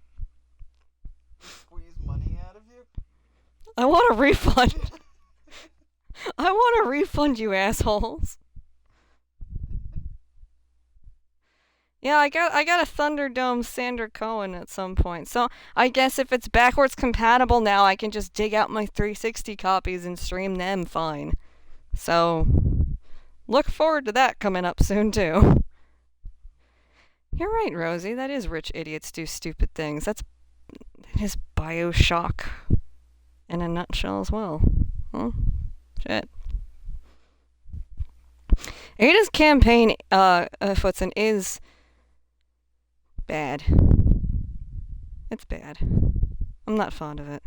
Speaker 2: Squeeze money out of you?
Speaker 1: I want a refund. I want a refund, you assholes. Yeah, I got a Thunderdome Sander Cohen at some point. So I guess if it's backwards compatible now, I can just dig out my 360 copies and stream them fine. So look forward to that coming up soon too. You're right, Rosie. That is Rich Idiots Do Stupid Things. That is BioShock in a nutshell as well. Well, shit. Ada's campaign, Footson, is bad. It's bad. I'm not fond of it.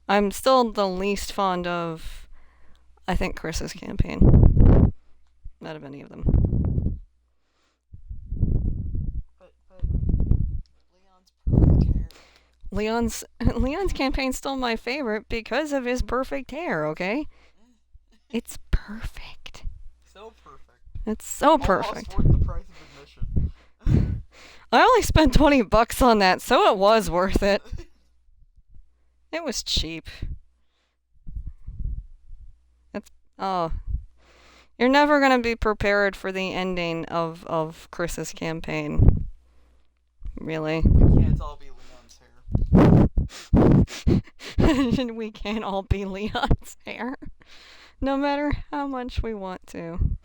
Speaker 1: I'm still the least fond of, I think, Chris's campaign. Out of any of them.
Speaker 2: But Leon's perfect hair.
Speaker 1: Leon's campaign's still my favorite because of his perfect hair, okay? It's perfect.
Speaker 2: So perfect.
Speaker 1: It's so perfect.
Speaker 2: Almost worth the price of admission.
Speaker 1: I only spent $20 on that, so it was worth it. It was cheap. Oh. You're never gonna be prepared for the ending of Chris's campaign. Really.
Speaker 2: We can't all be Leon's hair.
Speaker 1: We can't all be Leon's hair. No matter how much we want to.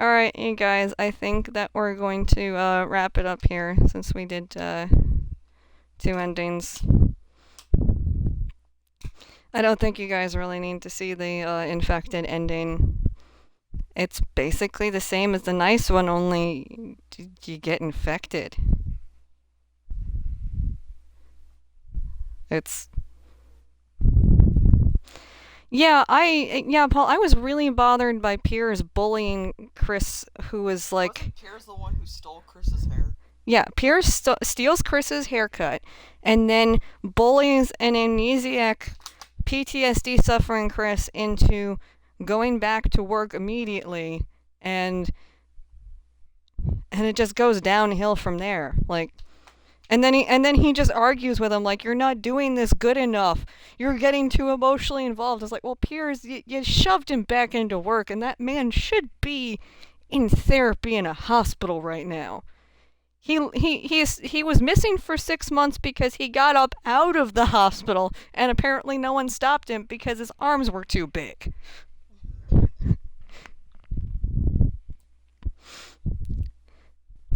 Speaker 1: Alright, you guys, I think that we're going to wrap it up here since we did 2 endings. I don't think you guys really need to see the infected ending. It's basically the same as the nice one, only you get infected. It's... Yeah, Paul, I was really bothered by Piers bullying Chris, who was like...
Speaker 2: Wasn't Piers the one who stole Chris's hair?
Speaker 1: Yeah, Piers steals Chris's haircut, and then bullies an amnesiac, PTSD-suffering Chris into going back to work immediately, and it just goes downhill from there. Like... And then he just argues with him like, you're not doing this good enough. You're getting too emotionally involved. It's like, well, Piers, you shoved him back into work, and that man should be in therapy in a hospital right now. He was missing for 6 months because he got up out of the hospital, and apparently no one stopped him because his arms were too big.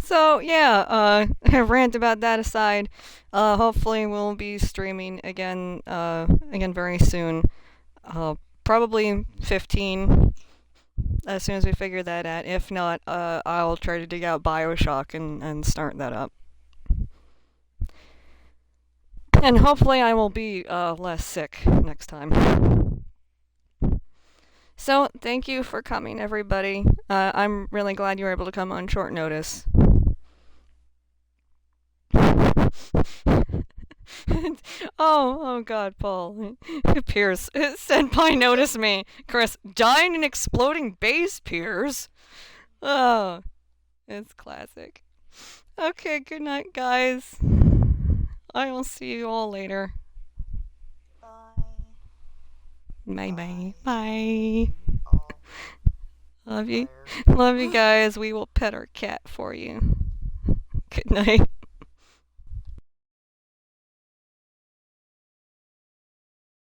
Speaker 1: So, yeah, rant about that aside, hopefully we'll be streaming again very soon. Probably 15, as soon as we figure that out. If not, I'll try to dig out BioShock and start that up. And hopefully I will be less sick next time. So, thank you for coming, everybody. I'm really glad you were able to come on short notice. Oh God, Paul. Piers, Senpai notice me. Chris, dying in exploding base, Piers. Oh, it's classic. Okay, good night, guys. I will see you all later.
Speaker 2: Bye.
Speaker 1: Bye. Bye.
Speaker 2: Oh,
Speaker 1: Love you.
Speaker 2: tired.
Speaker 1: Love you guys. We will pet our cat for you. Good night.